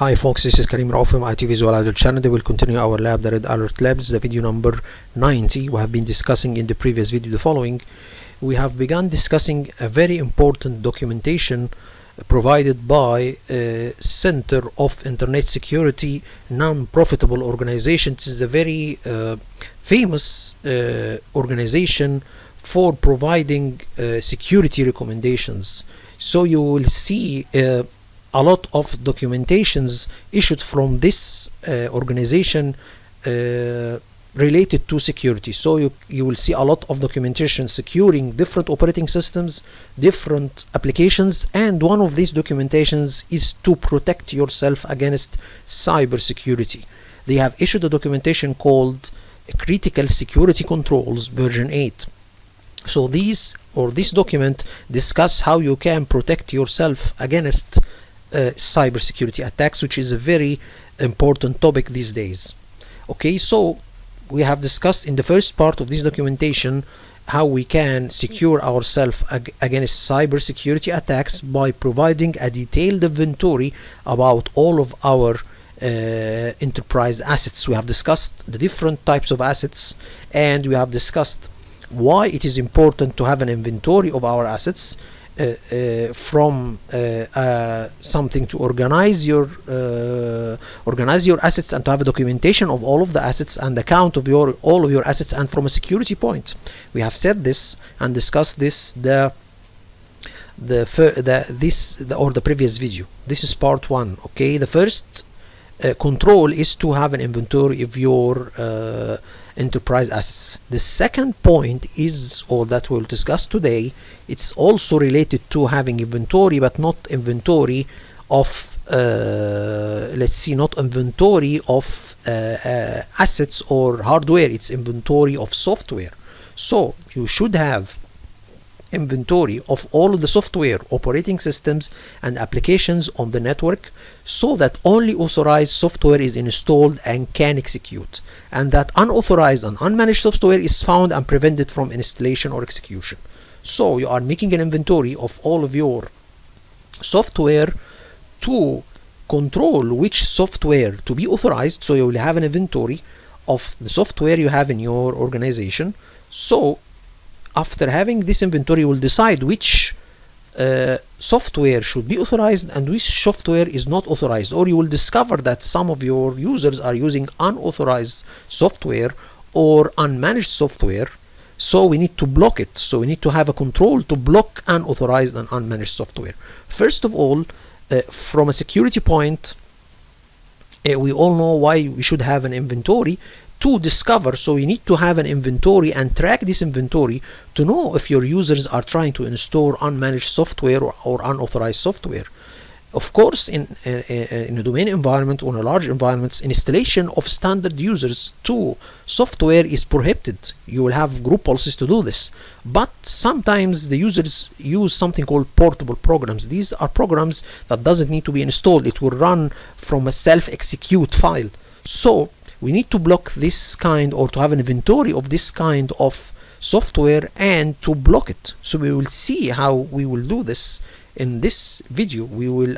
Hi folks, this is Karim Rauf from IT Visualizer channel. We'll continue our lab, the Red Alert Lab. It's the video number 90. We have been discussing in the previous video the following. We have begun discussing a very important documentation provided by Center of Internet Security, non-profitable organization. This is a very famous organization for providing security recommendations. So you will see a lot of documentations issued from this organization related to security. So you will see a lot of documentation securing different operating systems, different applications, and one of these documentations is to protect yourself against cybersecurity. They have issued a documentation called Critical Security Controls version 8. So this document discuss how you can protect yourself against cybersecurity attacks, which is a very important topic these days. Okay, so we have discussed in the first part of this documentation how we can secure ourselves against cybersecurity attacks by providing a detailed inventory about all of our enterprise assets. We have discussed the different types of assets, and we have discussed why it is important to have an inventory of our assets, from something to organize your assets and to have a documentation of all of the assets and the count of all of your assets, and from a security point. We have said this and discussed this the previous video. This is part 1. Okay, the first control is to have an inventory of your enterprise assets. The second point is, or that we'll discuss today, it's also related to having inventory, but not inventory of not inventory of assets or hardware. It's inventory of software. So you should have inventory of all of the software, operating systems, and applications on the network, so that only authorized software is installed and can execute, and that unauthorized and unmanaged software is found and prevented from installation or execution. So you are making an inventory of all of your software to control which software to be authorized. So you will have an inventory of the software you have in your organization. So after having this inventory, you will decide which software should be authorized and which software is not authorized, or you will discover that some of your users are using unauthorized software or unmanaged software. So we need to block it. So we need to have a control to block unauthorized and unmanaged software. First of all, from a security point, we all know why we should have an inventory to discover. So you need to have an inventory and track this inventory to know if your users are trying to install unmanaged software or unauthorized software. Of course, in a domain environment or in a large environments, installation of standard users to software is prohibited. You will have group policies to do this, but sometimes the users use something called portable programs. These are programs that doesn't need to be installed. It will run from a self-execute file. So we need to block this kind, or to have an inventory of this kind of software and to block it. So we will see how we will do this in this video.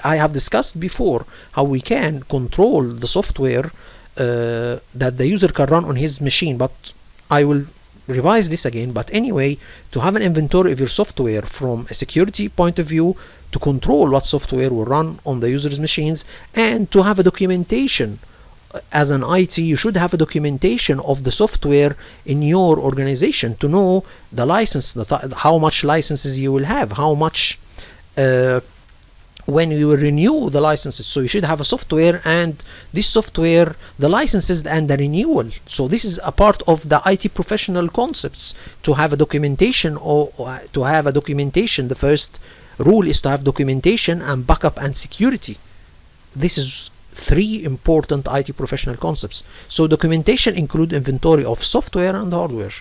I have discussed before how we can control the software that the user can run on his machine, but I will revise this again. But anyway, to have an inventory of your software from a security point of view, to control what software will run on the user's machines, and to have a documentation. As an IT, you should have a documentation of the software in your organization to know the license, how much licenses you will have, how much when you will renew the licenses. So you should have a software, and this software, the licenses and the renewal. So this is a part of the IT professional concepts, to have a documentation, or to have a documentation. The first rule is to have documentation and backup and security. This is 3 important IT professional concepts. So documentation include inventory of software and hardware.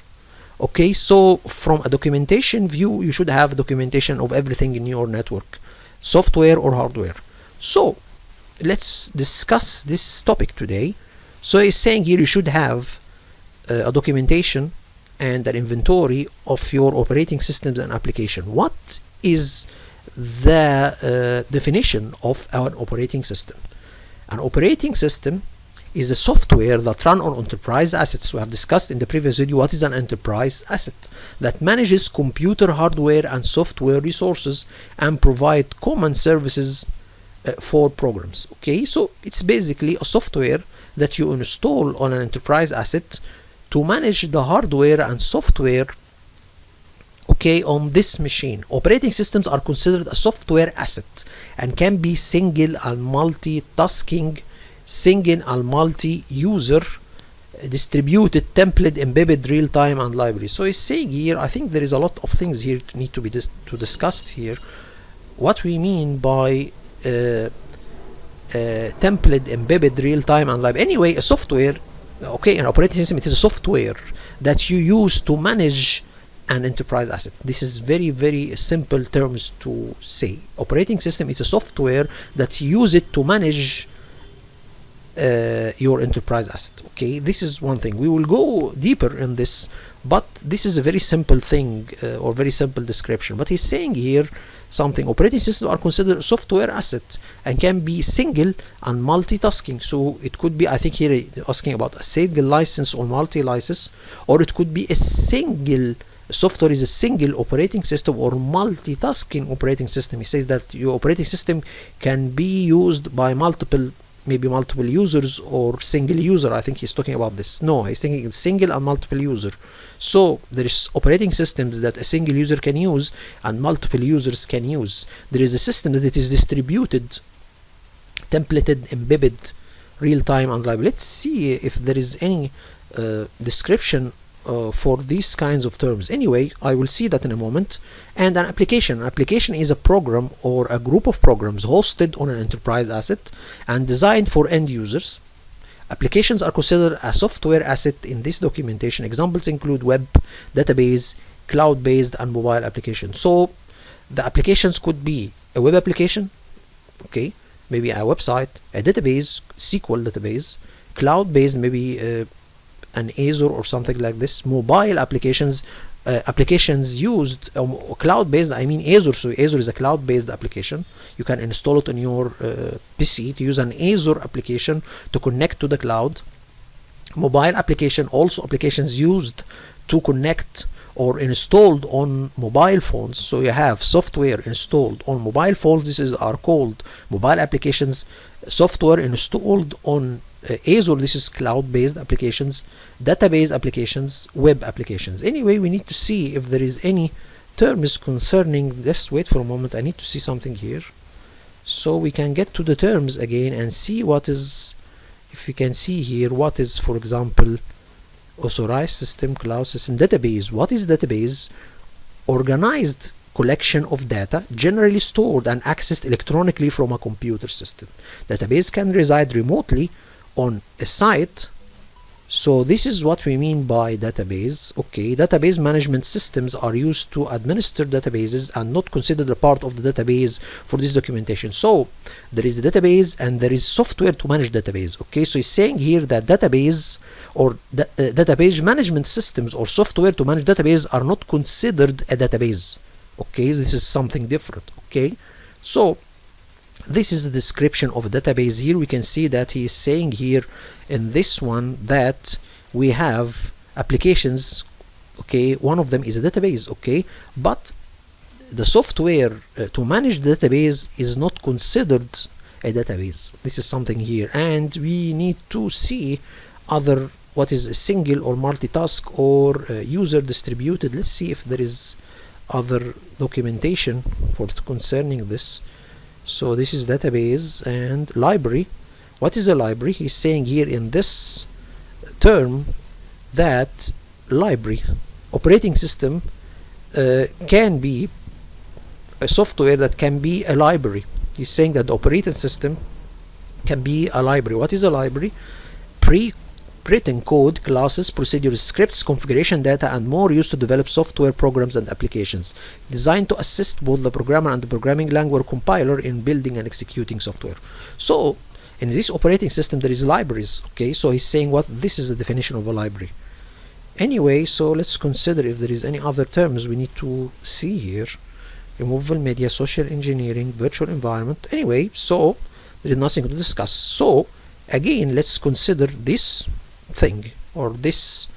Okay, so from a documentation view, you should have documentation of everything in your network, software or hardware. So let's discuss this topic today. So it's saying here you should have a documentation and an inventory of your operating systems and application. What is the definition of our operating system? An operating system is a software that runs on enterprise assets. We have discussed in the previous video what is an enterprise asset, that manages computer hardware and software resources and provide common services for programs. Okay, so it's basically a software that you install on an enterprise asset to manage the hardware and software, okay, on this machine. Operating systems are considered a software asset and can be single and multitasking, single and multi-user, distributed, template, embedded, real-time, and library. So it's saying here, I think there is a lot of things here to need to be discussed here. What we mean by template, embedded, real-time, and library. Anyway, a software, okay, an operating system, it is a software that you use to manage an enterprise asset. This is very, very simple terms to say. Operating system is a software that you use it to manage your enterprise asset. Okay, this is one thing. We will go deeper in this, but this is a very simple thing or very simple description. But he's saying here something. Operating systems are considered a software asset and can be single and multitasking. So it could be, I think here asking about a single license or multi-license, or it could be a single software is a single operating system or multitasking operating system. He says that your operating system can be used by maybe multiple users or single user. I think he's talking about this. No, he's thinking single and multiple user. So there is operating systems that a single user can use and multiple users can use. There is a system that it is distributed, templated, embedded, real-time, and library. Let's see if there is any description for these kinds of terms. Anyway, I will see that in a moment. And an application is a program or a group of programs hosted on an enterprise asset and designed for end users. Applications are considered a software asset in this documentation. Examples include web, database, cloud-based, and mobile applications. So the applications could be a web application, okay, maybe a website, a database, SQL database, cloud-based, maybe an Azure or something like this. Mobile applications, applications used cloud-based, I mean Azure. So Azure is a cloud-based application. You can install it on your PC to use an Azure application to connect to the cloud. Mobile application, also applications used to connect or installed on mobile phones. So you have software installed on mobile phones. Are called mobile applications. Software installed on Azure, this is cloud-based applications. Database applications, web applications. Anyway, we need to see if there is any terms concerning this. Wait for a moment, I need to see something here so we can get to the terms again and see what is, if you can see here, what is, for example, authorized system, cloud system, database. What is database? Organized collection of data generally stored and accessed electronically from a computer system. Database can reside remotely on a site. So this is what we mean by database. Okay, database management systems are used to administer databases and not considered a part of the database for this documentation. So there is a database and there is software to manage database. Okay, so he's saying here that database or database management systems or software to manage database are not considered a database. Okay, this is something different. Okay, so this is the description of a database. Here we can see that he is saying here in this one that we have applications, okay, one of them is a database, okay, but the software to manage the database is not considered a database. This is something here, and we need to see other, what is a single or multitask or user distributed. Let's see if there is other documentation for concerning this. So this is database and library. What is a library? He's saying here in this term that library, operating system, can be a software that can be a library. He's saying that the operating system can be a library. What is a library? Pre-written code, classes, procedures, scripts, configuration data, and more used to develop software programs and applications, designed to assist both the programmer and the programming language compiler in building and executing software. So in this operating system there is libraries. Okay, so he's saying what this is the definition of a library. Anyway, so let's consider if there is any other terms we need to see here. Removable media, social engineering, virtual environment. Anyway, so There is nothing to discuss. So again, let's consider this thing, or this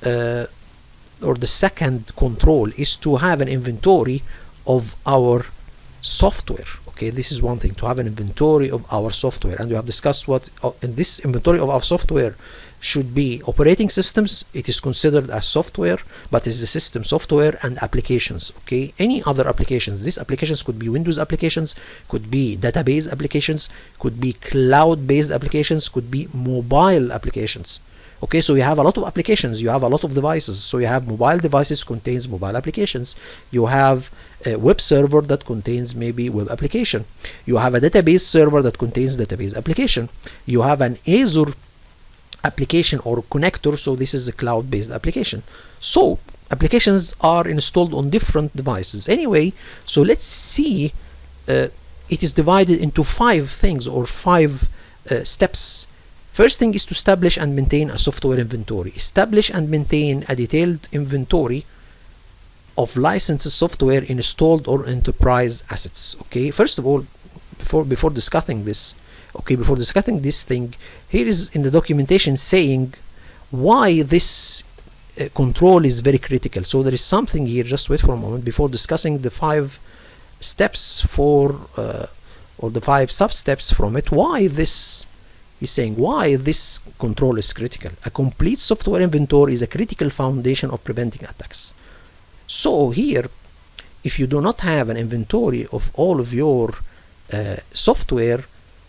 or the second control is to have an inventory of our software. Okay, this is one thing, to have an inventory of our software, and we have discussed what in this inventory of our software should be operating systems. It is considered as software, but it's the system software and applications. Okay, any other applications, these applications could be Windows applications, could be database applications, could be cloud-based applications, could be mobile applications. Okay, so you have a lot of applications, you have a lot of devices. So you have mobile devices contains mobile applications. You have a web server that contains maybe web application. You have a database server that contains database application. You have an Azure application or connector, so this is a cloud-based application. So applications are installed on different devices. Anyway, so let's see, it is divided into 5 things or 5 steps. First thing is to establish and maintain a software inventory. Establish and maintain a detailed inventory of licensed software installed or enterprise assets. Okay, first of all, before discussing this, before discussing this thing, here is in the documentation saying why this control is very critical. So there is something here, just wait for a moment, before discussing the 5 steps for or the 5 sub-steps from it. Why this is saying, why this control is critical. A complete software inventory is a critical foundation of preventing attacks. So here, if you do not have an inventory of all of your software,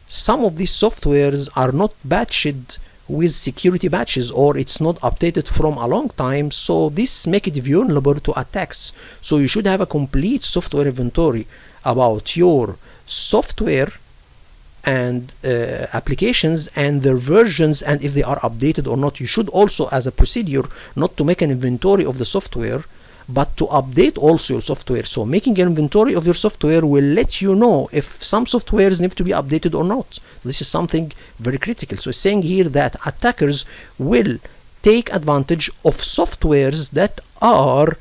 some of these softwares are not batched with security patches, or it's not updated from a long time, so this make it vulnerable to attacks. So you should have a complete software inventory about your software and applications and their versions, and if they are updated or not. You should also, as a procedure, not to make an inventory of the software, but to update also your software. So making an inventory of your software will let you know if some softwares need to be updated or not. This is something very critical. So it's saying here that attackers will take advantage of softwares that are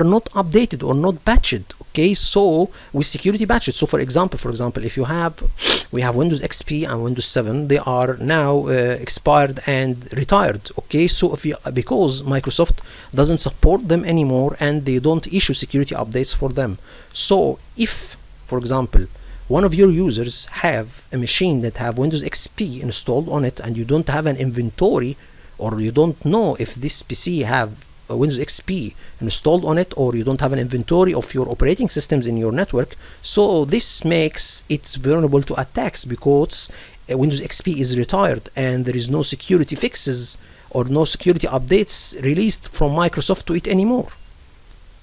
not updated or not patched. Okay, so with security patches. So for example, if we have Windows XP and Windows 7, they are now expired and retired. Okay, so because Microsoft doesn't support them anymore and they don't issue security updates for them. So if, for example, one of your users have a machine that have Windows XP installed on it, and you don't have an inventory, or you don't know if this PC have Windows XP installed on it, or you don't have an inventory of your operating systems in your network, so this makes it vulnerable to attacks, because Windows XP is retired and there is no security fixes or no security updates released from Microsoft to it anymore.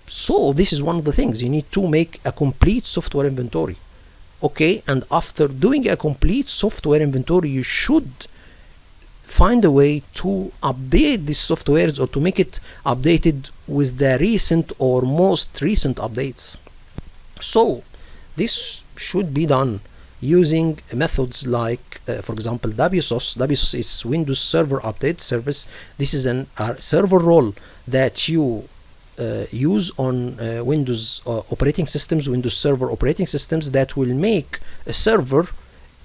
So this is one of the things, you need to make a complete software inventory. Okay, and after doing a complete software inventory, you should find a way to update these softwares, or to make it updated with the recent or most recent updates. So this should be done using methods like, for example, WSOS. WSOS is Windows Server Update Service. This is a server role that you use on Windows operating systems, Windows Server operating systems, that will make a server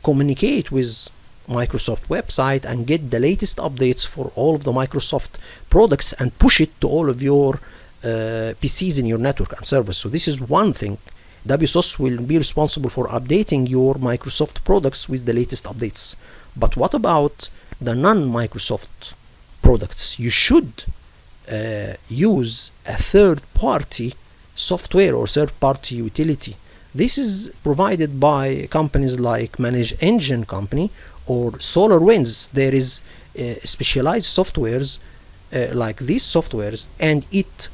communicate with Microsoft website and get the latest updates for all of the Microsoft products and push it to all of your PCs in your network and servers. So this is one thing. WSOS will be responsible for updating your Microsoft products with the latest updates. But what about the non-Microsoft products? You should use a third-party software or third-party utility. This is provided by companies like Manage Engine Company or SolarWinds. There is specialized softwares like these softwares, and it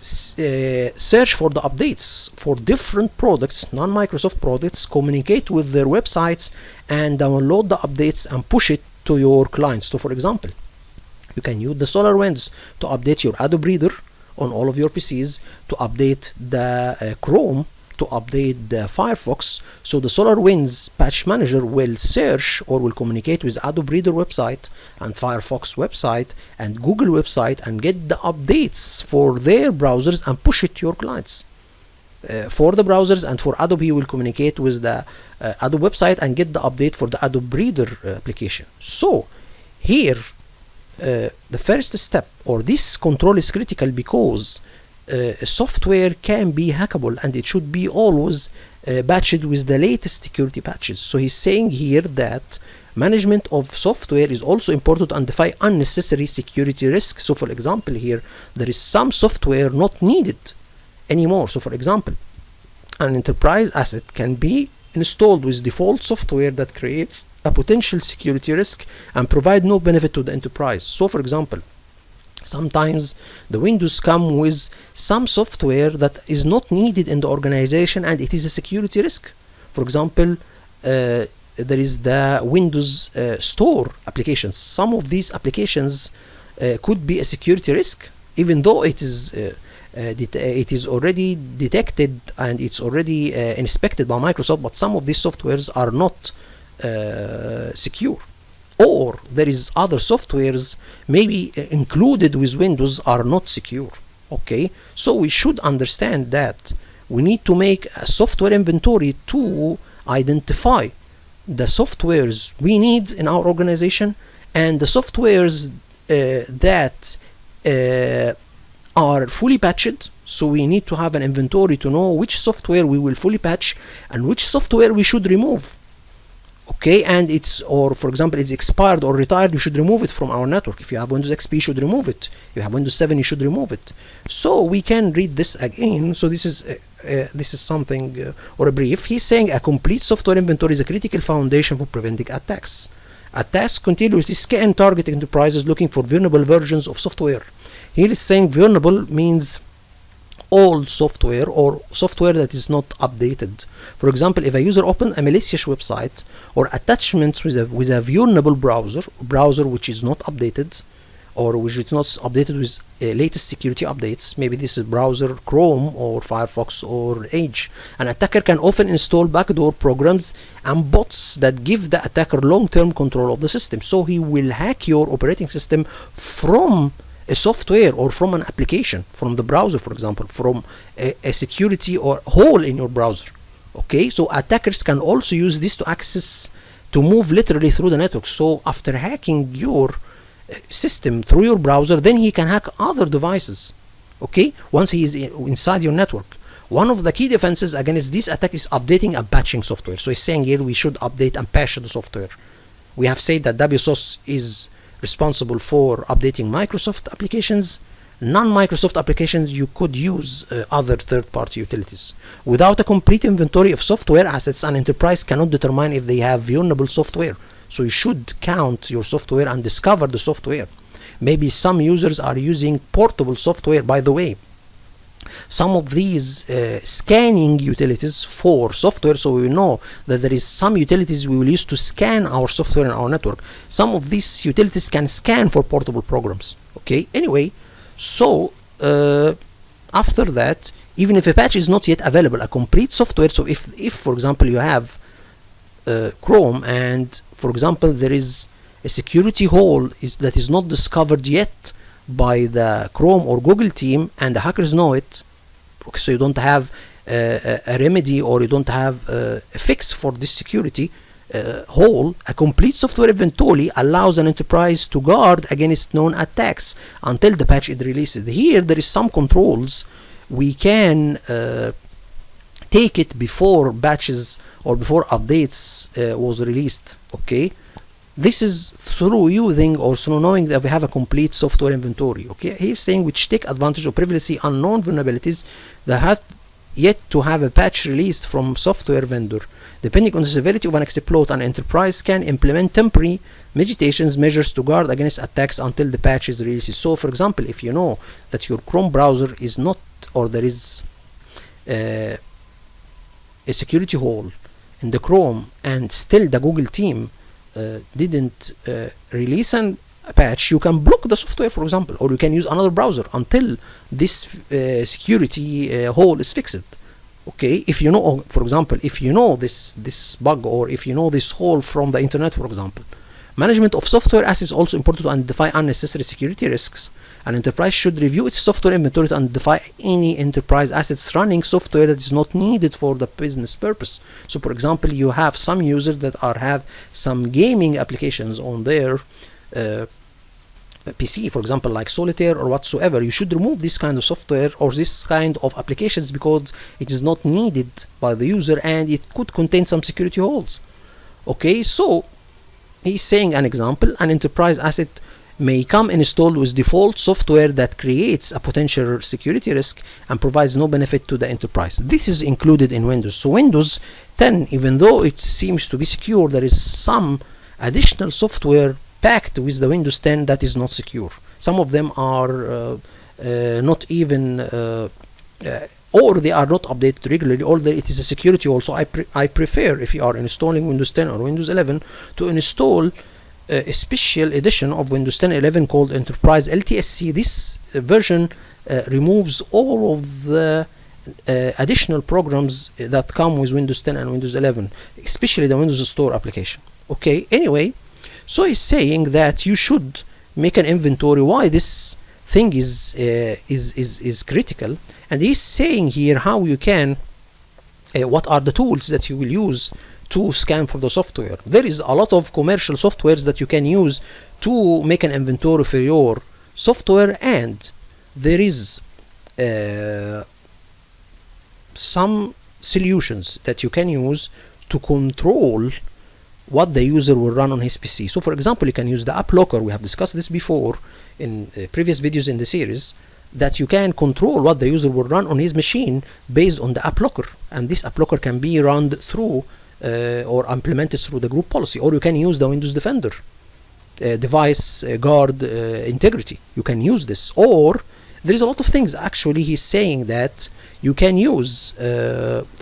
search for the updates for different products, non-Microsoft products, communicate with their websites and download the updates and push it to your clients. So for example, you can use the SolarWinds to update your Adobe Reader on all of your PCs, to update the Chrome, to update the Firefox. So the SolarWinds Patch Manager will search or will communicate with Adobe Reader website and Firefox website and Google website and get the updates for their browsers and push it to your clients. for the browsers, and for Adobe he will communicate with the Adobe website and get the update for the Adobe Reader application. So here the first step, or this control is critical because software can be hackable, and it should be always patched with the latest security patches. So he's saying here that management of software is also important to identify unnecessary security risks. So for example, here there is some software not needed anymore. So for example, an enterprise asset can be installed with default software that creates a potential security risk and provide no benefit to the enterprise. So for example, sometimes the Windows come with some software that is not needed in the organization and it is a security risk. For example, there is the Windows Store applications. Some of these applications could be a security risk, even though it is already detected and it's already inspected by Microsoft, but some of these softwares are not secure. Or there is other softwares maybe included with Windows are not secure. Okay, so we should understand that we need to make a software inventory to identify the softwares we need in our organization and the softwares that are fully patched. So we need to have an inventory to know which software we will fully patch and which software we should remove. Okay, and it's, or for example, it's expired or retired, you should remove it from our network. If you have Windows XP, you should remove it. If you have Windows 7, you should remove it. So we can read this again. So this is something or a brief. He's saying a complete software inventory is a critical foundation for preventing attacks. Attacks continuously scan target enterprises looking for vulnerable versions of software. Here is saying vulnerable means old software or software that is not updated. For example, if a user opens a malicious website or attachments with a vulnerable browser which is not updated, or which is not updated with latest security updates, maybe this is browser Chrome or Firefox or Edge, an attacker can often install backdoor programs and bots that give the attacker long-term control of the system. So he will hack your operating system from a software or from an application, from the browser, for example, from a security or hole in your browser. Okay, so attackers can also use this to move literally through the network. So after hacking your system through your browser, then he can hack other devices. Okay, once he is inside your network. One of the key defenses against this attack is updating and patching software. So he's saying here we should update and patch the software. We have said that WSOS is responsible for updating Microsoft applications. Non-Microsoft applications, you could use other third-party utilities. Without a complete inventory of software assets, an enterprise cannot determine if they have vulnerable software. So you should count your software and discover the software. Maybe some users are using portable software. By the way, some of these scanning utilities for software, so we know that there is some utilities we will use to scan our software in our network. Some of these utilities can scan for portable programs. Okay, anyway, so after that, even if a patch is not yet available, a complete software, so if for example you have Chrome and for example there is a security hole that is not discovered yet by the Chrome or Google team and the hackers know it, okay, so you don't have a remedy or you don't have a fix for this security hole, a complete software inventory allows an enterprise to guard against known attacks until the patch is released. Here there is some controls we can take it before patches or before updates was released. Okay, this is through using or through knowing that we have a complete software inventory. Okay, he's saying which take advantage of previously unknown vulnerabilities that have yet to have a patch released from software vendor. Depending on the severity of an exploit, an enterprise can implement temporary mitigations measures to guard against attacks until the patch is released. So for example, if you know that your Chrome browser is not, or there is a security hole in the Chrome and still the Google team didn't release a patch, you can block the software, for example, or you can use another browser until this security hole is fixed. Okay, if you know, for example, if you know this bug or if you know this hole from the internet, for example, Management of software assets is also important to identify unnecessary security risks. An enterprise should review its software inventory to identify any enterprise assets running software that is not needed for the business purpose. So for example, you have some users that have some gaming applications on their PC, for example, like Solitaire or whatsoever. You should remove this kind of software or this kind of applications because it is not needed by the user and it could contain some security holes. Okay, so he's saying an example: an enterprise asset may come installed with default software that creates a potential security risk and provides no benefit to the enterprise. This is included in Windows. So Windows 10, even though it seems to be secure, there is some additional software packed with the Windows 10 that is not secure. Some of them are not even or they are not updated regularly, or it is a security also. I prefer, if you are installing Windows 10 or Windows 11, to install a special edition of Windows 10 11 called Enterprise LTSC. This version removes all of the additional programs that come with Windows 10 and Windows 11, especially the Windows Store application. Okay, anyway, so he's saying that you should make an inventory why this thing is critical, and he's saying here how you can what are the tools that you will use to scan for the software. There is a lot of commercial softwares that you can use to make an inventory for your software, and there is some solutions that you can use to control what the user will run on his PC. So for example, you can use the app locker. We have discussed this before in previous videos in the series, that you can control what the user will run on his machine based on the app locker, and this app locker can be run through or implemented through the group policy, or you can use the Windows Defender device guard integrity. You can use this, or there is a lot of things. Actually, he's saying that you can use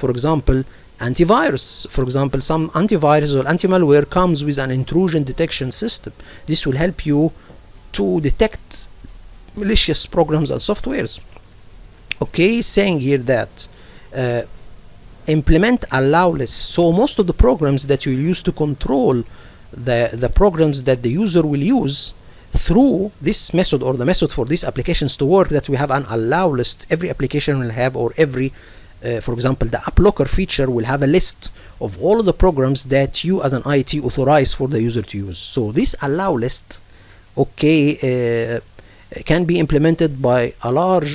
for example, antivirus. For example, some antivirus or anti-malware comes with an intrusion detection system. This will help you to detect malicious programs and softwares. Okay, saying here that implement allow list. So most of the programs that you use to control the programs that the user will use through this method, or the method for these applications to work, that we have an allow list. Every application will have, or every for example, the app locker feature will have a list of all of the programs that you as an IT authorize for the user to use. So this allow list, okay, can be implemented by a large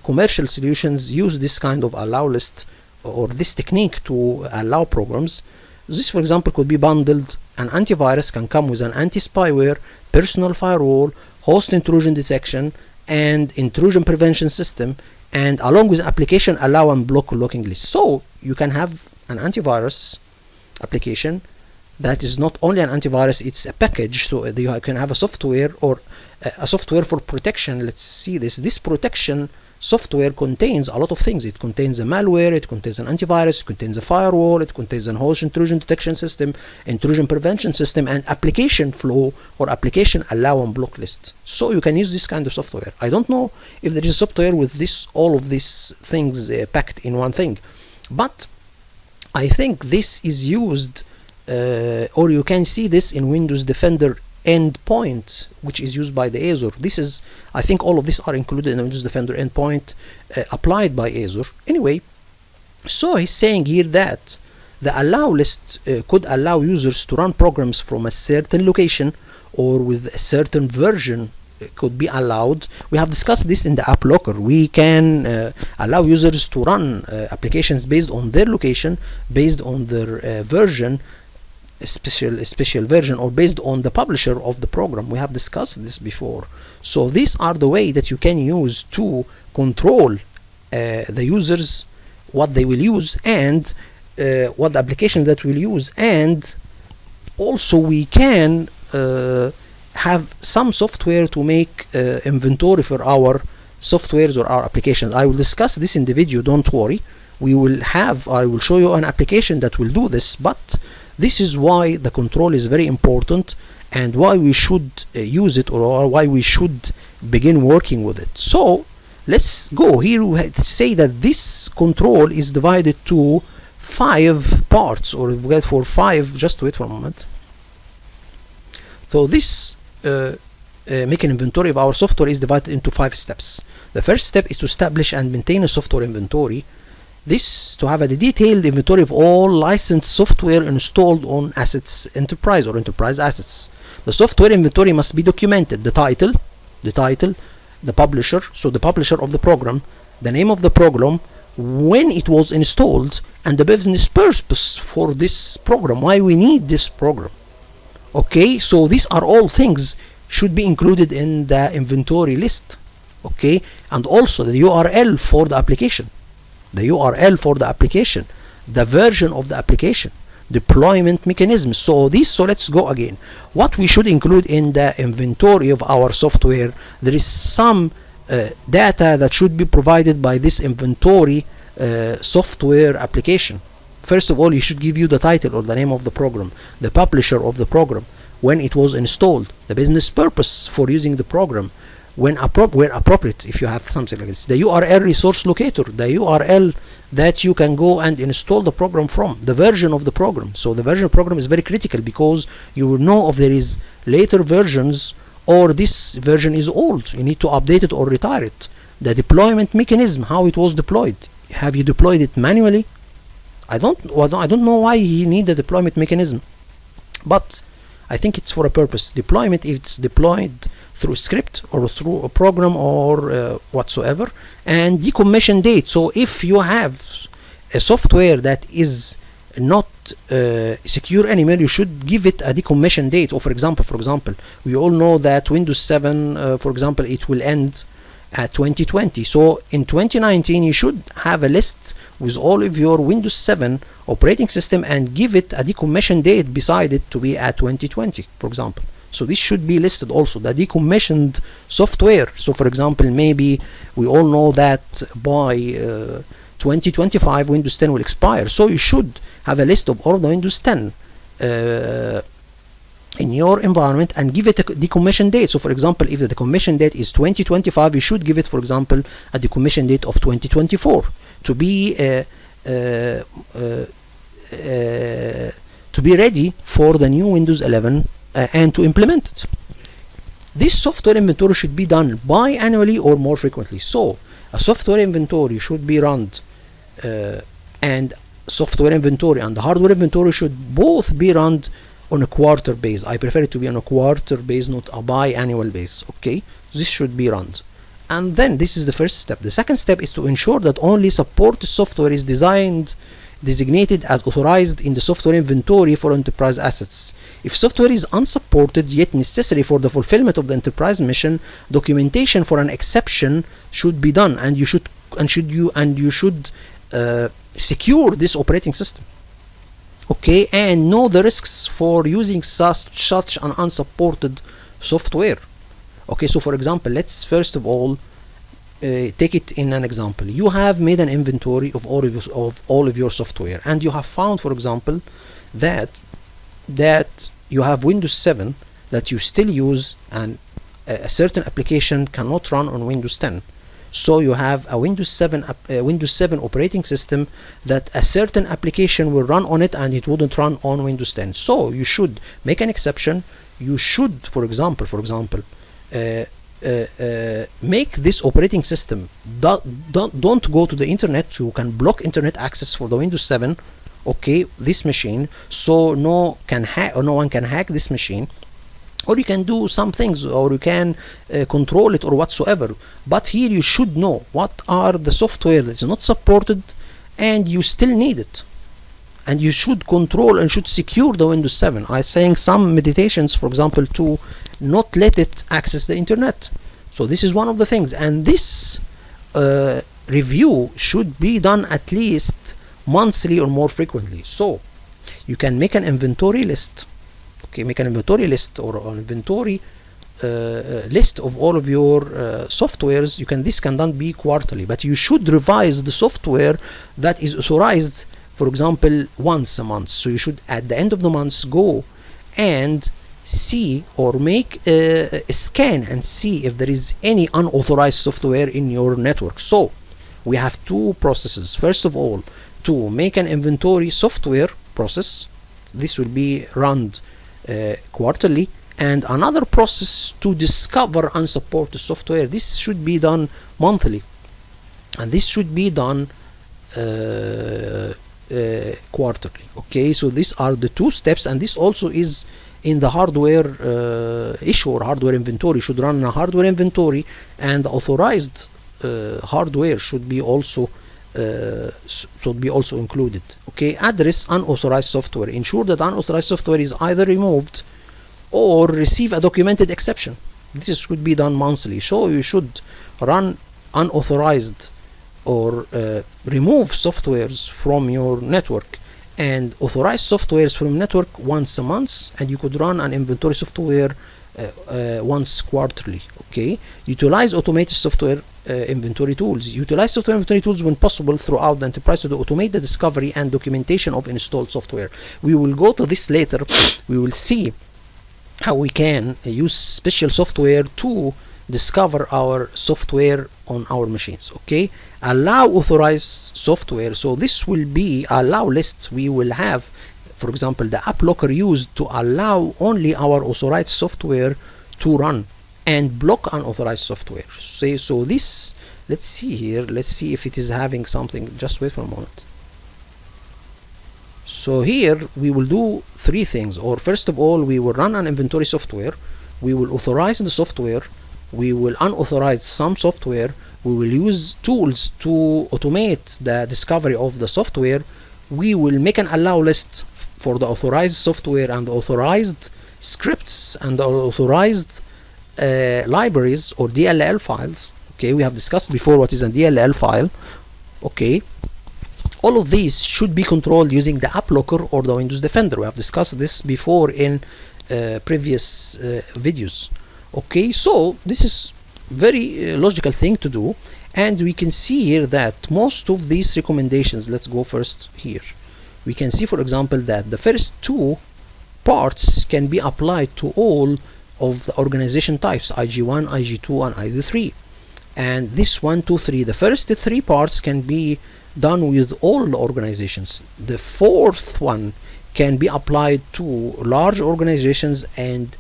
commercial solutions use this kind of allow list or this technique to allow programs. This, for example, could be bundled. An antivirus can come with an anti-spyware, personal firewall, host intrusion detection, and intrusion prevention system, and along with application allow and block locking list. So you can have an antivirus application that is not only an antivirus, it's a package. So you can have a software, or a software for protection. Let's see this. This protection software contains a lot of things. It contains a malware, it contains an antivirus, it contains a firewall, it contains a host intrusion detection system, intrusion prevention system, and application flow or application allow and block list. So you can use this kind of software. I don't know if there is a software with this, all of these things packed in one thing, but I think this is used, or you can see this in Windows Defender endpoint, which is used by the Azure. This is, I think all of these are included in the Windows Defender endpoint applied by Azure. Anyway, so he's saying here that the allow list could allow users to run programs from a certain location or with a certain version could be allowed. We have discussed this in the app locker. We can allow users to run applications based on their location, based on their version, special version, or based on the publisher of the program. We have discussed this before. So these are the way that you can use to control the users, what they will use, and what the application that will use. And also we can have some software to make inventory for our softwares or our applications. I will discuss this in the video, don't worry. I will show you an application that will do this, but this is why the control is very important and why we should use it, or why we should begin working with it. So let's go here. We say that this control is divided to 5 parts, or we get for 5. Just wait for a moment. So this make an inventory of our software is divided into 5 steps. The first step is to establish and maintain a software inventory. This to have a detailed inventory of all licensed software installed on assets enterprise or enterprise assets. The software inventory must be documented: the title, the publisher, so the publisher of the program, the name of the program, when it was installed, and the business purpose for this program, why we need this program. Okay, so these are all things should be included in the inventory list. Okay, and also the URL for the application, the version of the application, deployment mechanism. So let's go again. What we should include in the inventory of our software, there is some data that should be provided by this inventory software application. First of all, you should give you the title or the name of the program, the publisher of the program, when it was installed, the business purpose for using the program, where appropriate, if you have something like this, the URL resource locator, the URL that you can go and install the program from, the version of the program. So the version of the program is very critical, because you will know if there is later versions or this version is old, you need to update it or retire it. The deployment mechanism, how it was deployed. Have you deployed it manually? I don't know why you need the deployment mechanism, but I think it's for a purpose. Deployment, if it's deployed through script or through a program or whatsoever. And decommission date, so if you have a software that is not secure anymore, you should give it a decommission date. Or for example, we all know that Windows 7, for example, it will end at 2020. So in 2019 you should have a list with all of your Windows 7 operating system and give it a decommission date beside it to be at 2020, for example. So this should be listed also, the decommissioned software. So for example, maybe we all know that by 2025 Windows 10 will expire, so you should have a list of all the Windows 10 in your environment and give it a decommission date. So for example, if the decommission date is 2025, you should give it, for example, a decommission date of 2024 to be ready for the new Windows 11 and to implement it. This software inventory should be done biannually or more frequently. So a software inventory should be run, and software inventory and the hardware inventory should both be run on a quarter base. I prefer it to be on a quarter base, not a biannual base. Okay, this should be run. And then this is the first step. The second step is to ensure that only supported software is designated as authorized in the software inventory for enterprise assets. If software is unsupported yet necessary for the fulfillment of the enterprise mission, documentation for an exception should be done, and you should secure this operating system. Okay, and know the risks for using such an unsupported software. Okay, so for example, let's first of all take it in an example. You have made an inventory of all of your software, and you have found, for example, that you have Windows 7 that you still use, and a certain application cannot run on Windows 10. So you have a Windows 7 operating system that a certain application will run on it and it wouldn't run on Windows 10. So you should make an exception. You should, for example, make this operating system don't go to the internet. You can block internet access for the Windows 7, okay, this machine, so no one can hack this machine. Or you can do some things, or you can control it or whatsoever. But here you should know what are the software that is not supported and you still need it. And you should control and should secure the Windows 7. I'm saying some meditations, for example, to not let it access the internet. So this is one of the things. And this review should be done at least monthly or more frequently. So you can make an inventory list. Okay, make an inventory list or an inventory list of all of your softwares. This can be quarterly, but you should revise the software that is authorized, for example, once a month. So you should, at the end of the month, go and see or make a scan and see if there is any unauthorized software in your network. So we have two processes. First of all, to make an inventory software process. This will be run quarterly, and another process to discover unsupported software. This should be done monthly, and this should be done quarterly. Okay, so these are the two steps, and this also is in the hardware issue or hardware inventory. Should run a hardware inventory, and authorized hardware should be also included. Okay, address unauthorized software. Ensure that unauthorized software is either removed or receive a documented exception. This should be done monthly. So you should run unauthorized or remove softwares from your network and authorize softwares from network once a month, and you could run an inventory software once quarterly. Okay, utilize automated software inventory tools. Utilize software inventory tools when possible throughout the enterprise to automate the discovery and documentation of installed software. We will go to this later. We will see how we can use special software to discover our software on our machines. Okay, allow authorized software. So this will be allow lists. We will have, for example, the app locker used to allow only our authorized software to run and block unauthorized software. So this, let's see here, let's see if it is having something. Just wait for a moment. So here we will do three things. Or first of all, we will run an inventory software, we will authorize the software, we will unauthorize some software, we will use tools to automate the discovery of the software, we will make an allow list for the authorized software and the authorized scripts and the authorized libraries or DLL files. Okay, we have discussed before what is a DLL file. Okay, all of these should be controlled using the app locker or the Windows Defender. We have discussed this before in previous videos. Okay, so this is very logical thing to do, and we can see here that most of these recommendations, let's go first here, we can see, for example, that the first two parts can be applied to all of the organization types, IG1, IG2, and IG3. And this 1, 2, 3, the first three parts can be done with all the organizations. The fourth one can be applied to large organizations and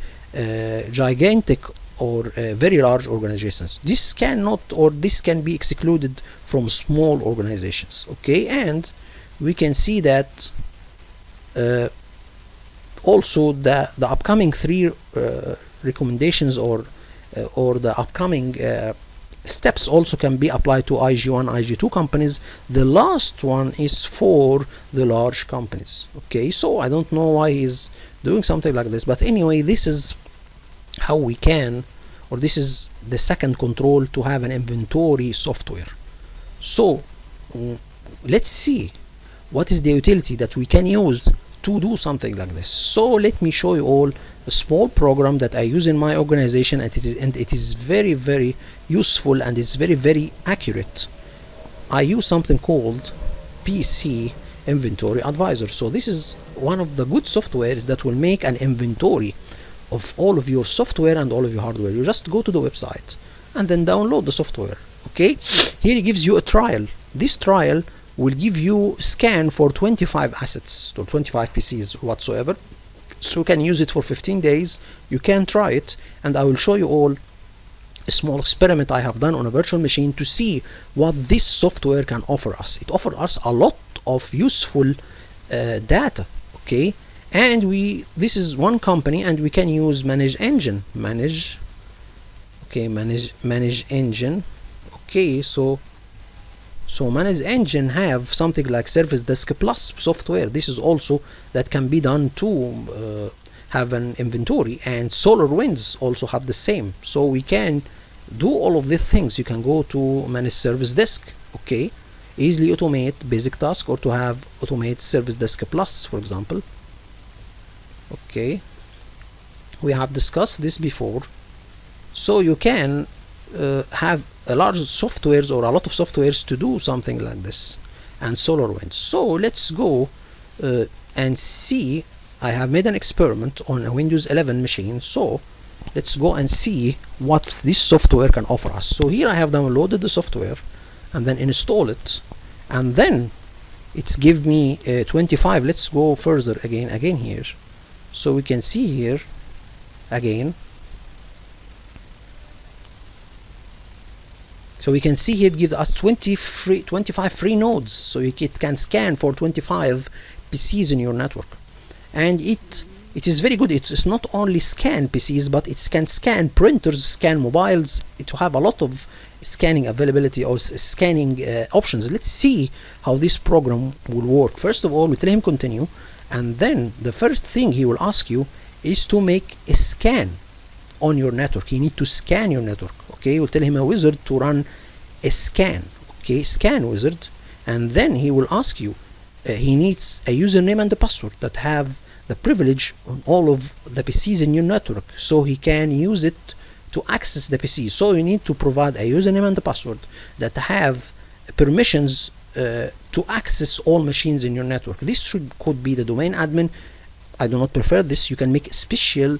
gigantic or very large organizations. This cannot, or this can be excluded from small organizations. Okay, and we can see that also the upcoming three recommendations or the upcoming steps also can be applied to IG1, IG2 companies. The last one is for the large companies. Okay, so I don't know why he's doing something like this, but anyway, this is how we can, or this is the second control to have an inventory software. So let's see what is the utility that we can use to do something like this. So let me show you all a small program that I use in my organization, and it is very, very useful, and it's very, very accurate. I use something called PC Inventory Advisor. So this is one of the good softwares that will make an inventory of all of your software and all of your hardware. You just go to the website and then download the software. Okay, here it gives you a trial. This trial will give you scan for 25 assets or 25 PCs whatsoever. So you can use it for 15 days. You can try it, and I will show you all a small experiment I have done on a virtual machine to see what this software can offer us. It offers us a lot of useful data. Okay, and this is one company, and we can use manage engine. Manage engine. Okay, so manage engine have something like Service Desk Plus software. This is also that can be done to have an inventory, and SolarWinds also have the same. So we can do all of these things. You can go to manage Service Desk. Okay, easily automate basic task, or to have automate Service Desk Plus, for example. Okay, we have discussed this before. So you can have a large softwares or a lot of softwares to do something like this, and SolarWinds. So let's go and see. I have made an experiment on a Windows 11 machine, so let's go and see what this software can offer us. So here I have downloaded the software and then install it, and then it's give me 25. Let's go further again here, so we can see here again. So we can see here it gives us 25 free nodes, so it can scan for 25 PCs in your network. And it is very good. It's not only scan PCs, but it can scan printers, scan mobiles. It will have a lot of scanning availability or scanning options. Let's see how this program will work. First of all, we tell him continue, and then the first thing he will ask you is to make a scan on your network. You need to scan your network. Okay, we'll tell him a wizard to run a scan. Okay, scan wizard, and then he will ask you. He needs a username and a password that have the privilege on all of the PCs in your network, so he can use it to access the PC. So you need to provide a username and a password that have permissions to access all machines in your network. This could be the domain admin. I do not prefer this. You can make a special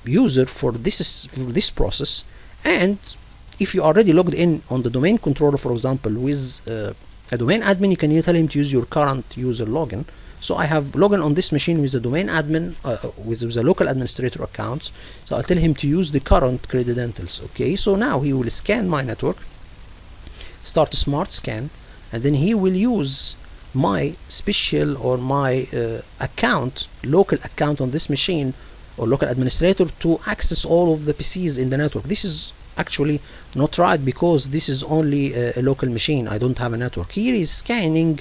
user for this process. And if you are already logged in on the domain controller, for example, with a domain admin, you can tell him to use your current user login. So I have login on this machine with the domain admin, with the local administrator account. So I'll tell him to use the current credentials. Okay, so now he will scan my network, start a smart scan, and then he will use my special or my account, local account on this machine or local administrator to access all of the PCs in the network. This is actually not right because this is only a local machine. I don't have a network. Here is scanning.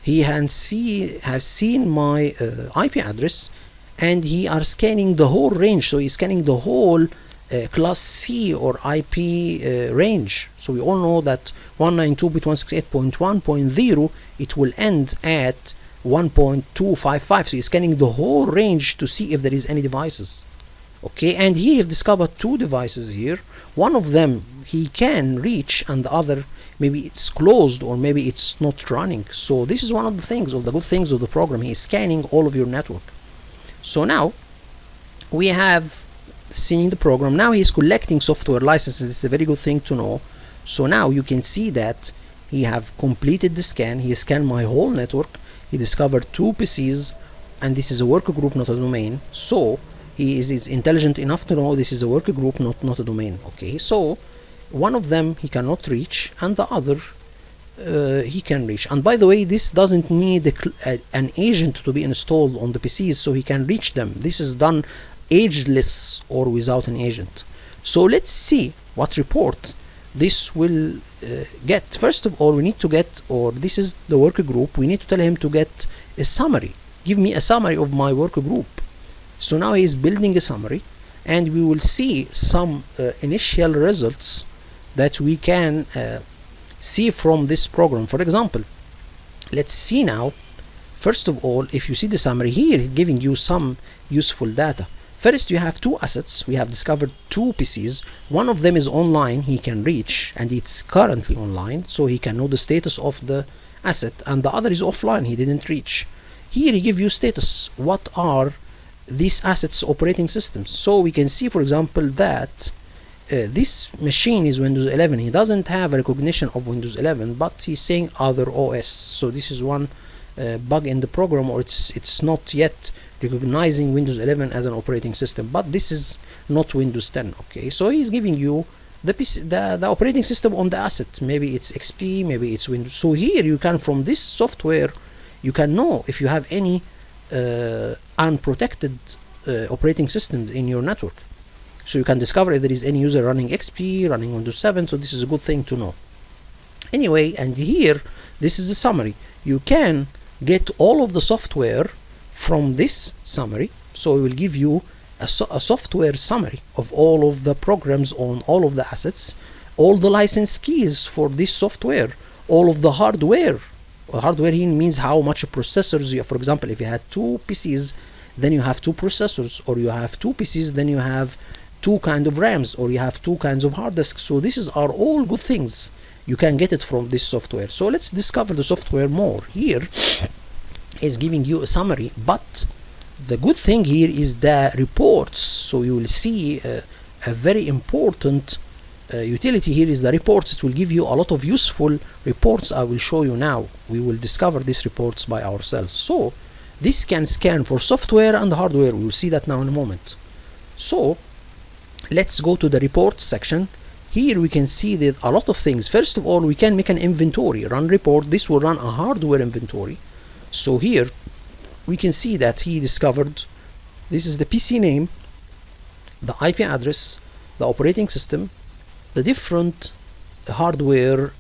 He has seen my IP address, and he are scanning the whole range. So he's scanning the whole class C or IP range. So we all know that 192.168.1.0 it will end at 1.255. So he's scanning the whole range to see if there is any devices. Okay, and here you've discovered two devices here. One of them he can reach, and the other maybe it's closed or maybe it's not running. So this is one of the things, of the good things of the program. He is scanning all of your network. So now we have seen the program. Now he is collecting software licenses. It's a very good thing to know. So now you can see that he have completed the scan. He scanned my whole network. He discovered two PCs, and this is a work group, not a domain. So he is intelligent enough to know this is a work group, not a domain. Okay, so one of them he cannot reach, and the other he can reach. And by the way, this doesn't need an agent to be installed on the PCs, so he can reach them. This is done ageless or without an agent. So let's see what report this will get. First of all, we need to get, or this is the work group, we need to tell him to get a summary. Give me a summary of my work group. So now he is building a summary, and we will see some initial results that we can see from this program. For example, let's see now. First of all, if you see the summary here, it's giving you some useful data. First, you have two assets. We have discovered two PCs. One of them is online, he can reach, and it's currently online, so he can know the status of the asset, and the other is offline, he didn't reach. Here he give you status. What are these assets operating systems? So we can see, for example, that this machine is Windows 11. He doesn't have a recognition of Windows 11, but he's saying other OS. So this is one bug in the program, or it's not yet recognizing Windows 11 as an operating system, but this is not Windows 10. Okay, so he's giving you the operating system on the asset. Maybe it's XP, maybe it's Windows. So here you can, from this software, you can know if you have any unprotected operating systems in your network. So you can discover if there is any user running XP, running Windows 7. So this is a good thing to know. Anyway, and here, this is the summary. You can get all of the software from this summary. So it will give you a software summary of all of the programs on all of the assets, all the license keys for this software, all of the hardware. Hardware here means how much processors you have. For example, if you had two PCs, then you have two processors, or you have two PCs, then you have two kinds of RAMs, or you have two kinds of hard disks. So these are all good things. You can get it from this software. So let's discover the software more. Here is giving you a summary, but the good thing here is the reports. So you will see a very important utility here is the reports. It will give you a lot of useful reports. I will show you now. We will discover these reports by ourselves. So this can scan for software and hardware. We will see that now in a moment. So let's go to the report section. Here we can see that a lot of things. First of all, we can make an inventory, run report. This will run a hardware inventory. So here we can see that he discovered, this is the PC name, the IP address, the operating system, the different hardware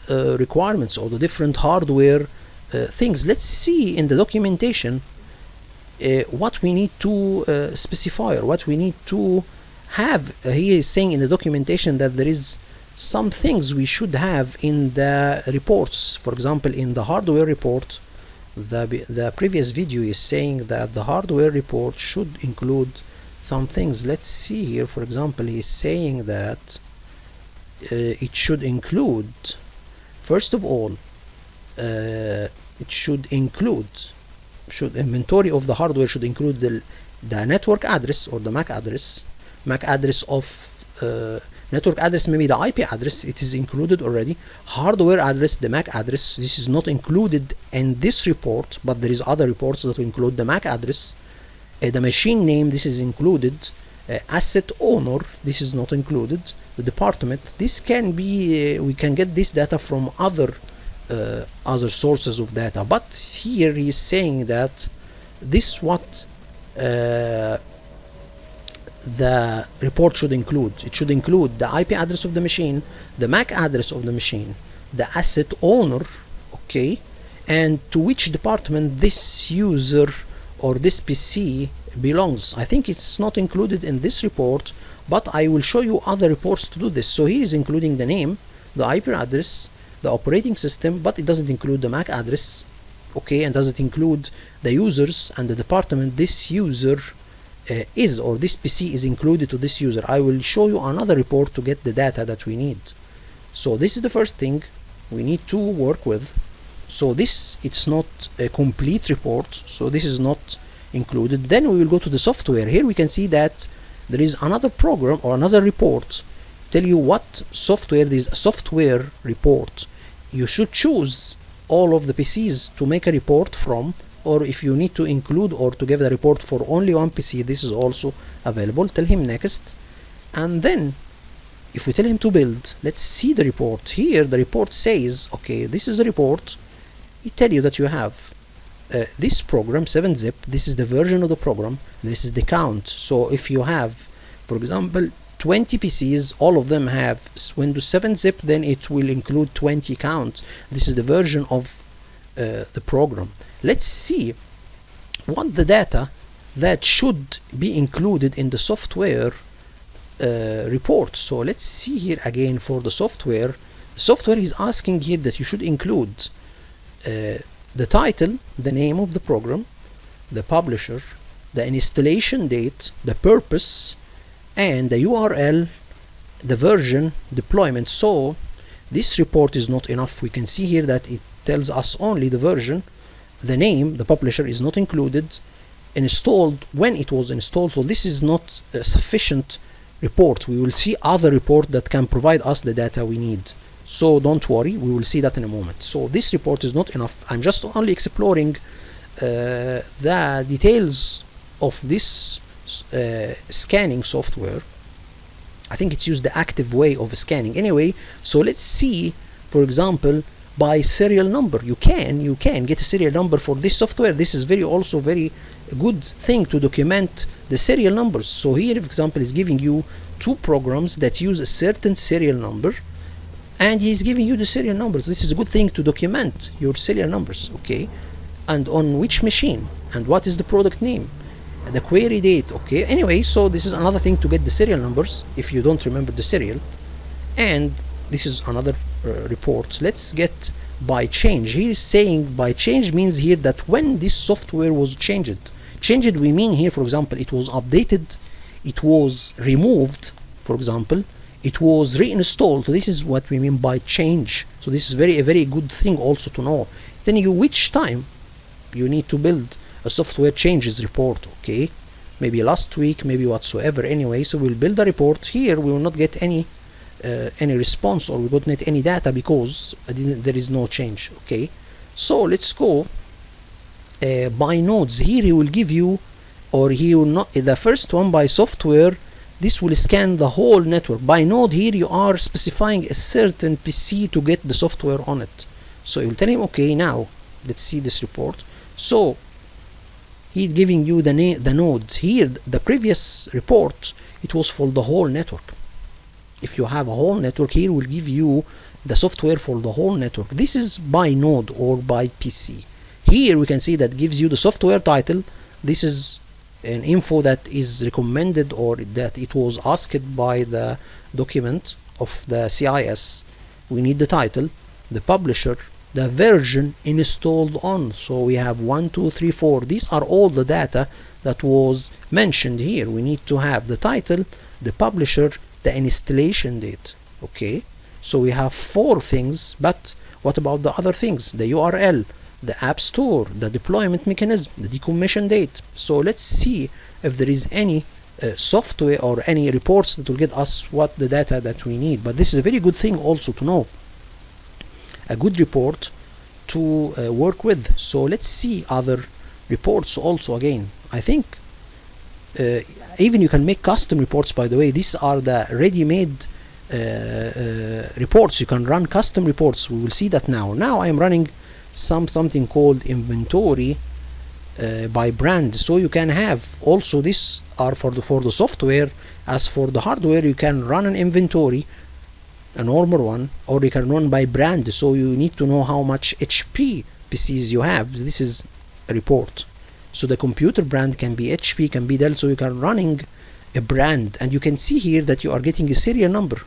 requirements, or the different hardware things. Let's see in the documentation what we need to specify, or what we need to have. He is saying in the documentation that there is some things we should have in the reports. For example, in the hardware report, the previous video is saying that the hardware report should include some things. Let's see here. For example, he is saying that it should include, first of all, it should include, inventory of the hardware should include the network address, or the MAC address of network address, maybe the IP address, it is included already. Hardware address, the MAC address, this is not included in this report, but there is other reports that include the MAC address. The machine name, this is included. Asset owner, this is not included. The department, this can be we can get this data from other sources of data, but here he is saying that this what the report should include. It should include the IP address of the machine, the MAC address of the machine, the asset owner, okay, and to which department this user or this PC belongs. I think it's not included in this report, but I will show you other reports to do this. So here is including the name, the IP address, the operating system, but it doesn't include the MAC address, okay, and doesn't include the users and the department this user is, or this PC is included to this user. I will show you another report to get the data that we need. So this is the first thing we need to work with. So this, it's not a complete report, so this is not included. Then we will go to the software. Here we can see that there is another program or another report tell you what software. There is a software report. You should choose all of the PCs to make a report from, or if you need to include or to give the report for only one PC, this is also available. Tell him next, and then if we tell him to build, let's see the report. Here the report says, okay, this is the report. It tell you that you have this program 7-zip, this is the version of the program, this is the count. So if you have, for example, 20 PCs, all of them have Windows 7-zip, then it will include 20 count. This is the version of the program. Let's see what the data that should be included in the software report. So let's see here again for the software. The software is asking here that you should include the title, the name of the program, the publisher, the installation date, the purpose, and the URL, the version, deployment. So this report is not enough. We can see here that it tells us only the version, the name, the publisher is not included, installed, when it was installed. So this is not a sufficient report. We will see other report that can provide us the data we need. So don't worry, we will see that in a moment. So this report is not enough. I'm just only exploring the details of this scanning software. I think it's used the active way of scanning anyway. So let's see, for example, by serial number. You can get a serial number for this software. This is also very good thing to document the serial numbers. So here, for example, is giving you two programs that use a certain serial number, and he's giving you the serial numbers. This is a good thing to document your serial numbers, okay, and on which machine, and what is the product name, the query date, okay. Anyway, so this is another thing to get the serial numbers if you don't remember the serial. And this is another report. Let's get by change. He is saying by change means here that when this software was changed, we mean here, for example, it was updated, it was removed, for example, it was reinstalled. So this is what we mean by change. So this is a very good thing also to know. Then you which time you need to build a software changes report, okay, maybe last week, maybe whatsoever. Anyway, so we'll build a report. Here we will not get any response, or we won't get any data because there is no change, okay. So let's go by nodes. Here he will give you or he will not. The first one by software, this will scan the whole network. By node, here you are specifying a certain PC to get the software on it. So you will tell him, okay, now let's see this report. So he's giving you the nodes. Here the previous report, it was for the whole network. If you have a whole network, here will give you the software for the whole network. This is by node or by PC. Here we can see that gives you the software title. This is an info that is recommended or that it was asked by the document of the CIS. We need the title, the publisher, the version installed on. So we have 1, 2, 3, 4. These are all the data that was mentioned here. We need to have the title, the publisher, the installation date. Okay, so we have 4 things, but what about the other things? The URL, the app store, the deployment mechanism, the decommission date. So let's see if there is any software or any reports that will get us what the data that we need. But this is a very good thing also to know, a good report to work with. So let's see other reports also. Again, I think even you can make custom reports. By the way, these are the ready-made reports. You can run custom reports. We will see that now. Now I am running something called inventory by brand. So you can have also, this are for the software. As for the hardware, you can run an inventory, a normal one, or you can run by brand. So you need to know how much HP PCs you have. This is a report. So the computer brand can be HP, can be Dell. So you can running a brand, and you can see here that you are getting a serial number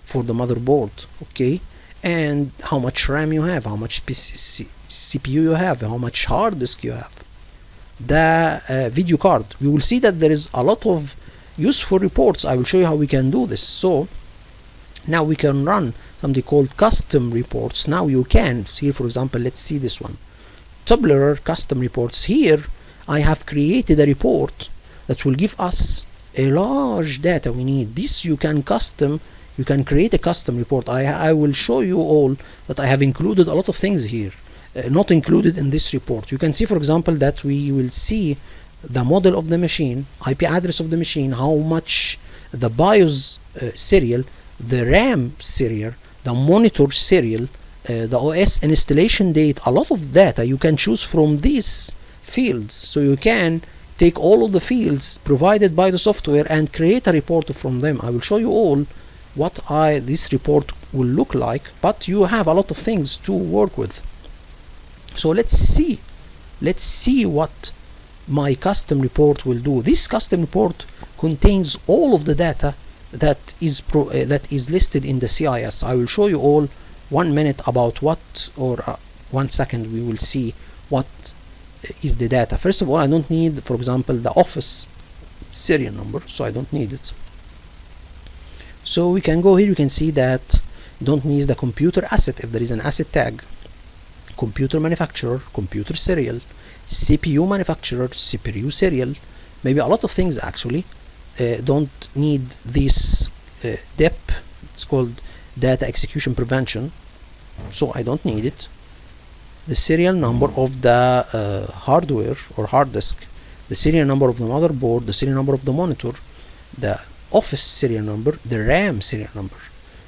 for the motherboard. Okay, and how much RAM you have, how much CPU you have, how much hard disk you have, the video card. We will see that there is a lot of useful reports. I will show you how we can do this. So now we can run something called custom reports. Now you can here, for example, let's see this one, tabular custom reports. Here I have created a report that will give us a large data we need. This you can custom, you can create a custom report. I will show you all that I have included a lot of things here not included in this report. You can see, for example, that we will see the model of the machine, IP address of the machine, how much the BIOS serial, the RAM serial, the monitor serial, the OS installation date, a lot of data you can choose from these fields. So you can take all of the fields provided by the software and create a report from them. I will show you all what this report will look like, but you have a lot of things to work with. So let's see what my custom report will do. This custom report contains all of the data that is listed in the CIS. I will show you all 1 minute about what, or 1 second we will see what is the data. First of all, I don't need, for example, the office serial number, so I don't need it. So we can go here, you can see that don't need the computer asset if there is an asset tag, computer manufacturer, computer serial, CPU manufacturer, CPU serial, maybe a lot of things actually. Don't need this DEP, it's called data execution prevention, so I don't need it. The serial number of the hardware or hard disk, the serial number of the motherboard, the serial number of the monitor, the office serial number, the RAM serial number.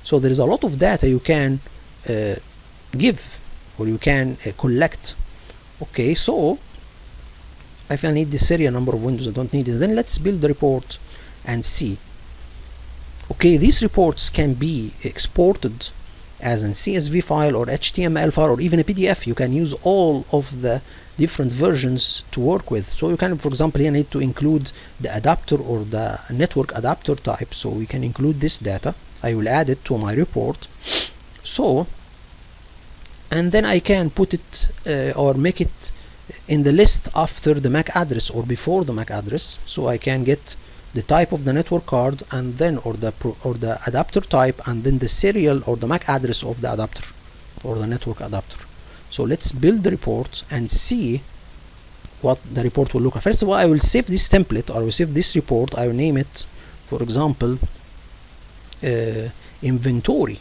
So there is a lot of data you can give or you can collect. Okay, so if I need the serial number of Windows, I don't need it. Then let's build the report and see. Okay, these reports can be exported as an CSV file or HTML file or even a PDF. You can use all of the different versions to work with. So you can, for example, here need to include the adapter or the network adapter type. So we can include this data. I will add it to my report. So, and then I can put it or make it in the list after the MAC address or before the MAC address. So I can get the type of the network card and then or the adapter type and then the serial or the MAC address of the adapter or the network adapter. So let's build the report and see what the report will look like. First of all, I will save this template, or I will save this report. I will name it, for example, inventory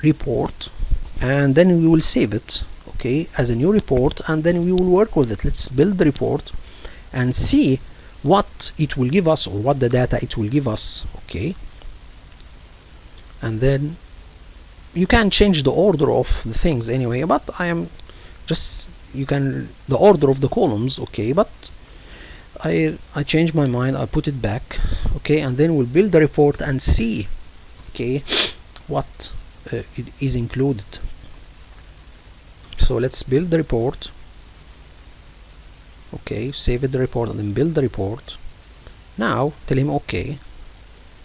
report, and then we will save it. okay, as a new report, and then we will work with it. Let's build the report and see what it will give us, or what the data it will give us, okay. And then you can change the order of the things anyway, but I am just, you can the order of the columns, okay, but I changed my mind, I put it back, okay. And then we'll build the report and see, okay, what it is included. So let's build the report, okay, save it the report, and then build the report. Now tell him okay,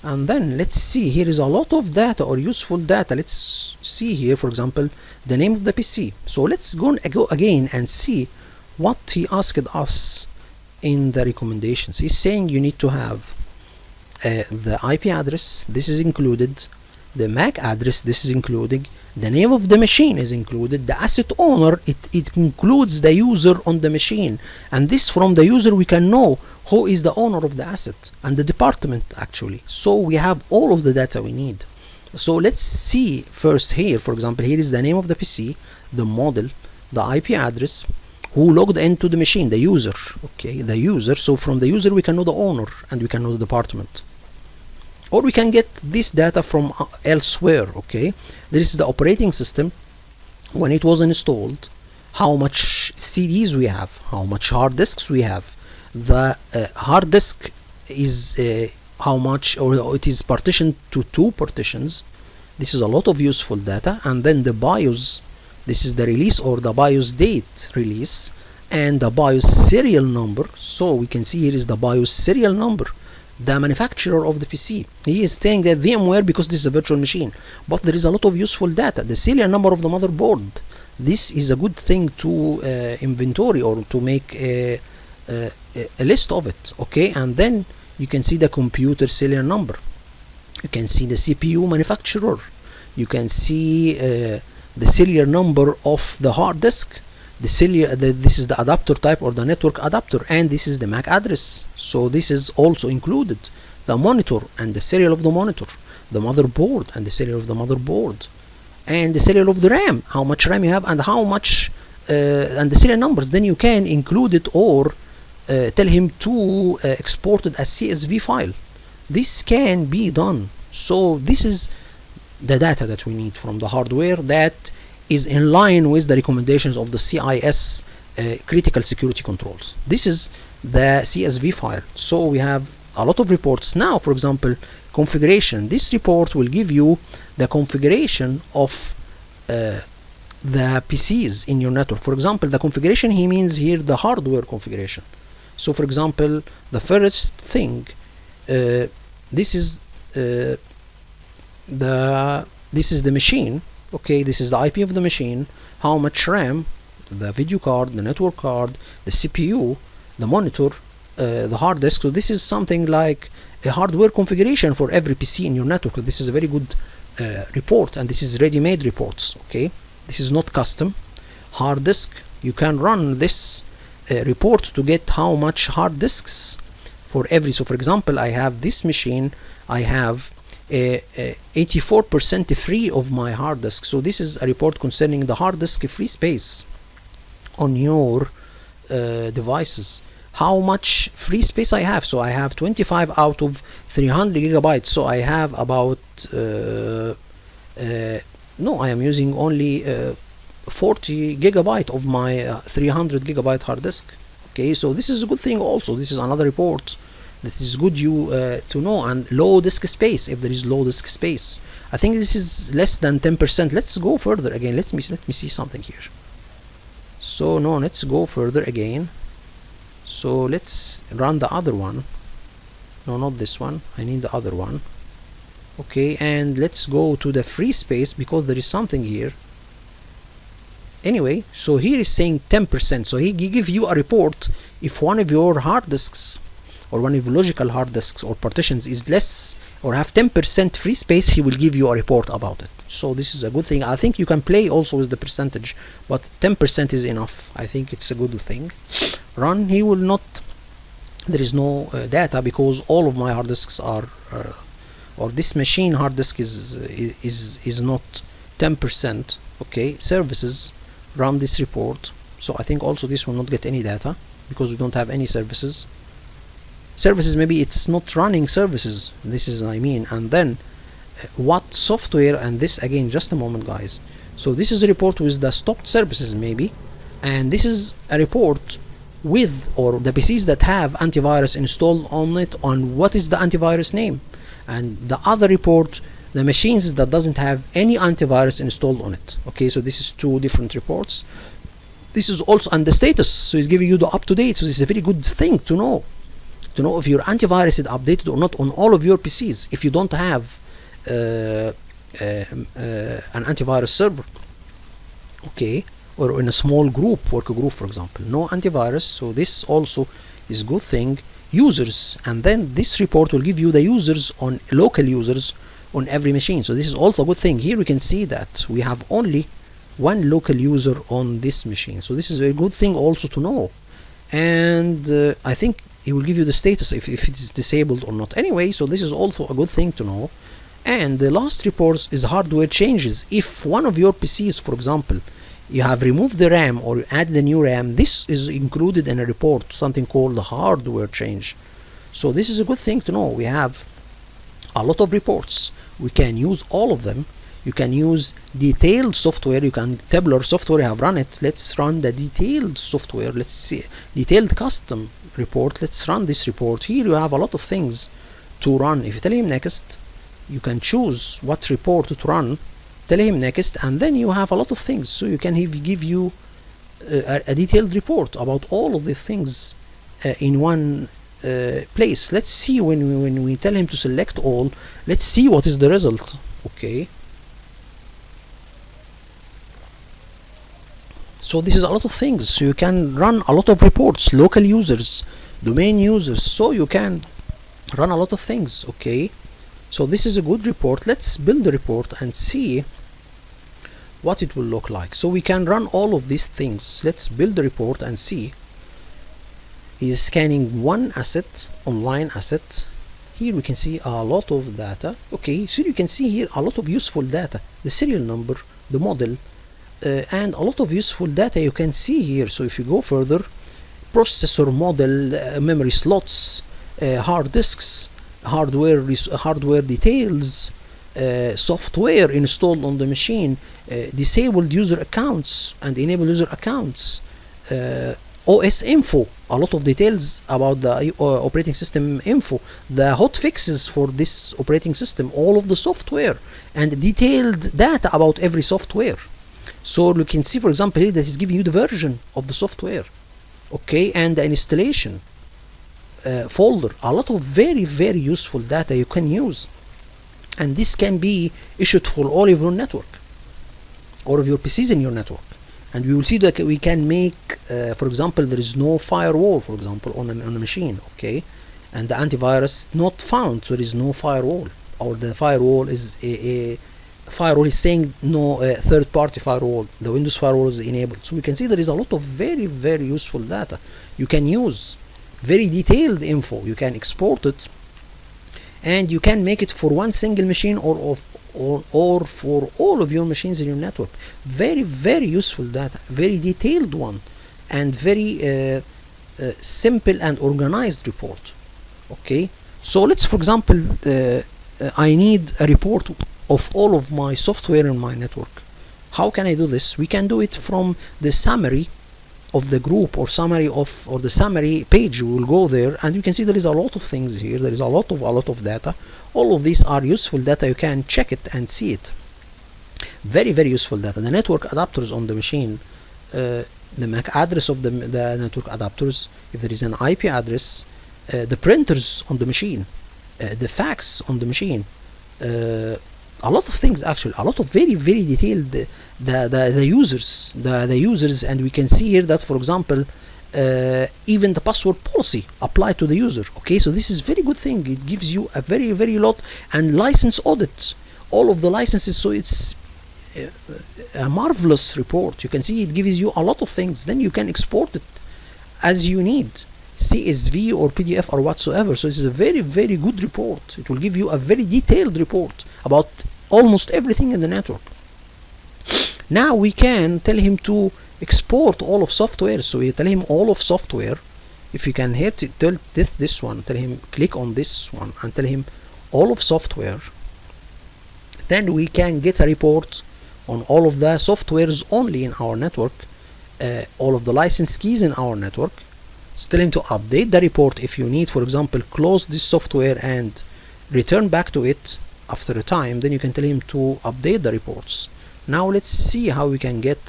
and then let's see, here is a lot of data or useful data. Let's see here, for example, the name of the PC. So let's go again and see what he asked us in the recommendations. He's saying you need to have the IP address, this is included, the MAC address, this is included, the name of the machine is included, the asset owner, it includes the user on the machine, and this, from the user we can know who is the owner of the asset, and the department actually. So we have all of the data we need. So let's see first here, for example, here is the name of the PC, the model, the IP address, who logged into the machine, the user, okay, the user. So from the user we can know the owner, and we can know the department, or we can get this data from elsewhere, okay. This is the operating system when it was installed, how much CDs we have, how much hard disks we have, the hard disk is how much, or it is partitioned to 2 partitions. This is a lot of useful data. And then the BIOS, this is the release or the BIOS date release, and the BIOS serial number. So we can see here is the BIOS serial number, the manufacturer of the PC. He is saying that VMware because this is a virtual machine, but there is a lot of useful data. The serial number of the motherboard, this is a good thing to inventory, or to make a list of it, okay. And then you can see the computer serial number, you can see the CPU manufacturer, you can see the serial number of the hard disk, this is the adapter type or the network adapter, and this is the MAC address. So this is also included, the monitor and the serial of the monitor, the motherboard and the serial of the motherboard, and the serial of the RAM, how much RAM you have, and how much and the serial numbers. Then you can include it, or tell him to export it as CSV file. This can be done. So this is the data that we need from the hardware that is in line with the recommendations of the CIS critical security controls. This is the CSV file. So we have a lot of reports. Now, for example, configuration. This report will give you the configuration of the PCs in your network. For example, the configuration, he means here the hardware configuration. So for example, the first thing, this is the machine, okay. This is the IP of the machine, how much RAM, the video card, the network card, the CPU, the monitor, the hard disk. So this is something like a hardware configuration for every PC in your network. This is a very good report, and this is ready-made reports, okay. This is not custom. Hard disk, you can run this report to get how much hard disks for every. So for example, I have this machine, I have 84% free of my hard disk. So this is a report concerning the hard disk free space on your devices, how much free space I have. So I have 25 out of 300 gigabytes. So I have about no, I am using only 40 gigabyte of my 300 gigabyte hard disk, okay. So this is a good thing also. This is another report that is good to know. And low disk space, if there is low disk space, I think this is less than 10%. Let's go further again. Let me see something here. So no, let's go further again. So let's run the other one. No, not this one, I need the other one, okay. And let's go to the free space, because there is something here. Anyway, so here is saying 10%. So he give you a report if one of your hard disks, or one of your logical hard disks or partitions, is less or have 10% free space, he will give you a report about it. So this is a good thing. I think you can play also with the percentage, but 10% is enough. I think it's a good thing. Run, he will not, there is no data, because all of my hard disks are or this machine hard disk is not 10%, okay. Services, run this report. So I think also this will not get any data because we don't have any services. Maybe it's not running services, this is I mean. And then what software, and this again, just a moment guys. So this is a report with the stopped services maybe, and this is a report with, or the PCs that have antivirus installed on it, on what is the antivirus name. And the other report, the machines that doesn't have any antivirus installed on it. Okay, so this is two different reports. This is also, and the status, so it's giving you the up-to-date. So this is a very good thing to know if your antivirus is updated or not on all of your PCs. If you don't have an antivirus server, okay, or in a small group, work group for example, no antivirus. So this also is a good thing. Users, and then this report will give you the users, on local users on every machine. So this is also a good thing. Here we can see that we have only one local user on this machine. So this is a good thing also to know. And I think it will give you the status if it is disabled or not. Anyway, so this is also a good thing to know. And the last report is hardware changes. If one of your PCs, for example, you have removed the RAM or you added a new RAM, this is included in a report, something called the hardware change. So this is a good thing to know. We have a lot of reports. We can use all of them. You can use detailed software. You can tabular software. I have run it. Let's run the detailed software. Let's see detailed custom report. Let's run this report. Here you have a lot of things to run. If you tell him next, you can choose what report to run. Tell him next, and then you have a lot of things. So you can give you a detailed report about all of the things in one place. Let's see when we tell him to select all. Let's see what is the result. Okay. So this is a lot of things. So you can run a lot of reports, local users, domain users. So you can run a lot of things. Okay. So this is a good report. Let's build a report and see what it will look like. So we can run all of these things. Let's build the report and see. He's scanning one asset, online asset. Here we can see a lot of data. Okay, so you can see here a lot of useful data, the serial number, the model, and a lot of useful data you can see here. So if you go further, processor model, memory slots, hard disks, hardware details, software installed on the machine, disabled user accounts and enabled user accounts, OS info, a lot of details about the operating system info, the hot fixes for this operating system, all of the software, and detailed data about every software. So you can see, for example, here that is giving you the version of the software, okay, and the installation folder. A lot of very, very useful data you can use, and this can be issued for all of your network, all of your PCs in your network. And we will see that we can make, for example, there is no firewall, for example, on a machine, okay, and the antivirus not found. There is no firewall, or the firewall is a firewall is saying no third-party firewall. The Windows firewall is enabled. So we can see there is a lot of very, very useful data you can use, very detailed info. You can export it, and you can make it for one single machine or for all of your machines in your network. Very, very useful data, very detailed one, and very simple and organized report. Okay, so let's, for example, I need a report of all of my software in my network. How can I do this? We can do it from the summary of the group, or the summary page. We will go there, and you can see there is a lot of things here. There is a lot of data. All of these are useful data. You can check it and see it. Very, very useful data. The network adapters on the machine, the MAC address of the network adapters, if there is an IP address, the printers on the machine, the fax on the machine, a lot of things, actually, a lot of very, very detailed the users, and we can see here that, for example, even the password policy applied to the user. Okay, so this is very good thing. It gives you a very, very lot, and license audit, all of the licenses. So it's a marvelous report. You can see it gives you a lot of things. Then you can export it as you need, CSV or PDF or whatsoever. So this is a very, very good report. It will give you a very detailed report about almost everything in the network. Now we can tell him to export all of software. So you tell him all of software. If you can here tell this one, tell him click on this one and tell him all of software, then we can get a report on all of the softwares only in our network, all of the license keys in our network. So tell him to update the report if you need, for example, close this software and return back to it after a time, then you can tell him to update the reports. Now let's see how we can get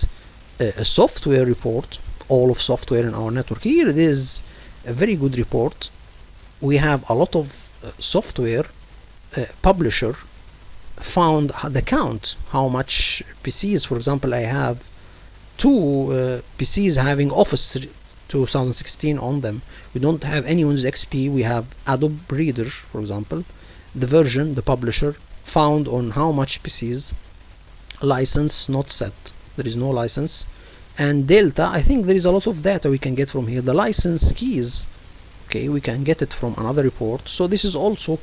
a software report, all of software in our network. Here it is a very good report. We have a lot of software. Publisher found the count, how much PCs. For example, I have 2 PCs having Office 2016 on them. We don't have any Windows XP. We have Adobe Reader, for example. The version, the publisher found on how much PCs. License not set, there is no license. And Delta, I think there is a lot of data we can get from here. The license keys, okay, we can get it from another report. So this is also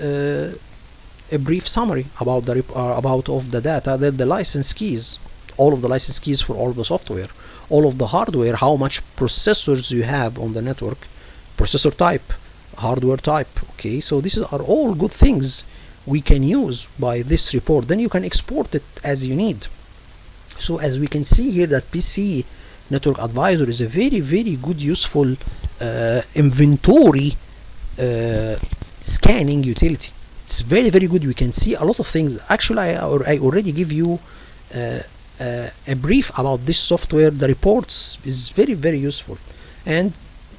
a brief summary about the data, that the license keys, all of the license keys for all of the software, all of the hardware, how much processors you have on the network, processor type, hardware type. Okay, so these are all good things we can use by this report. Then you can export it as you need. So as we can see here, that PC Network Advisor is a very, very good, useful inventory scanning utility. It's very, very good. We can see a lot of things. Actually, I already give you a brief about this software. The reports is very, very useful, and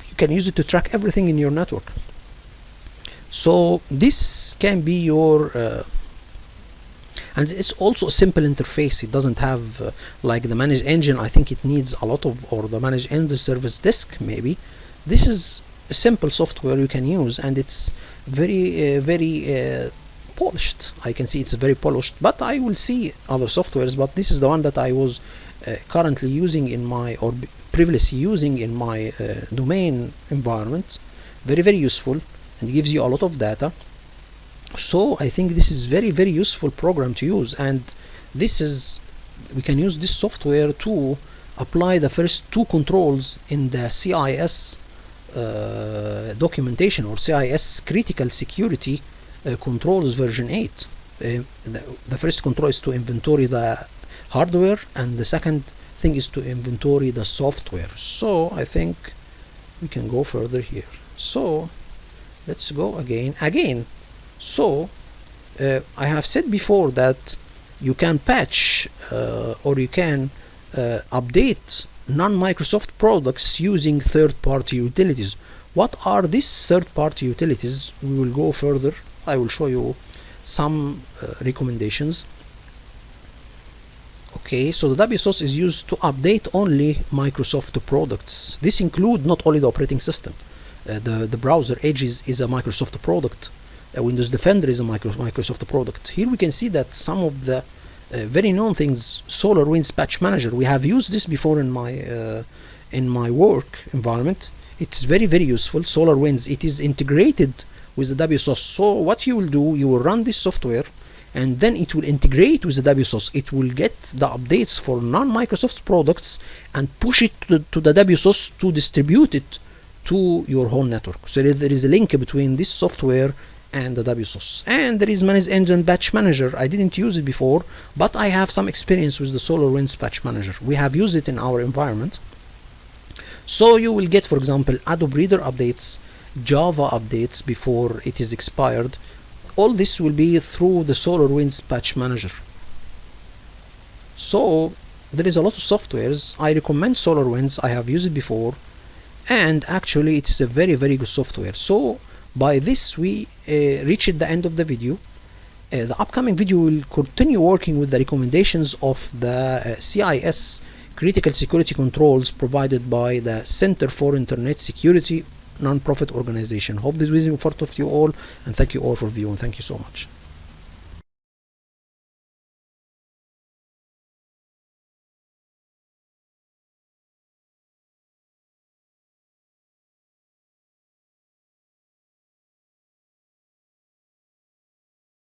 you can use it to track everything in your network. So this can be your and it's also a simple interface. It doesn't have like the managed engine. I think it needs a lot of, or the managed end service disk maybe. This is a simple software you can use, and it's very very polished. I can see it's very polished, but I will see other softwares, but this is the one that I was currently using in my, or previously using in my domain environment. Very, very useful, and gives you a lot of data. So I think this is very, very useful program to use, and this is, we can use this software to apply the first 2 controls in the CIS documentation, or CIS critical security controls version 8. The first control is to inventory the hardware, and the second thing is to inventory the software. So I think we can go further here. So let's go again. So I have said before that you can patch or you can update non-Microsoft products using third-party utilities. What are these third-party utilities? We will go further. I will show you some recommendations. Okay, so the WSOS is used to update only Microsoft products. This includes not only the operating system. The browser Edge is a Microsoft product. Windows Defender is a Microsoft product. Here we can see that some of the very known things, SolarWinds Patch Manager. We have used this before in my work environment. It's very, very useful. SolarWinds, it is integrated with the WSOS. So what you will do, you will run this software, and then it will integrate with the WSOS. It will get the updates for non-Microsoft products and push it to the WSOS to distribute it to your whole network. So there is a link between this software and the WSOS. And there is Managed Engine Patch Manager. I didn't use it before, but I have some experience with the SolarWinds Patch Manager. We have used it in our environment. So you will get, for example, Adobe Reader updates, Java updates before it is expired. All this will be through the SolarWinds Patch Manager. So there is a lot of softwares. I recommend SolarWinds. I have used it before, and actually it's a very, very good software. So by this we reached the end of the video. The upcoming video will continue working with the recommendations of the CIS critical security controls provided by the Center for Internet Security non-profit organization. Hope this video was part of you all, and thank you all for viewing. Thank you so much.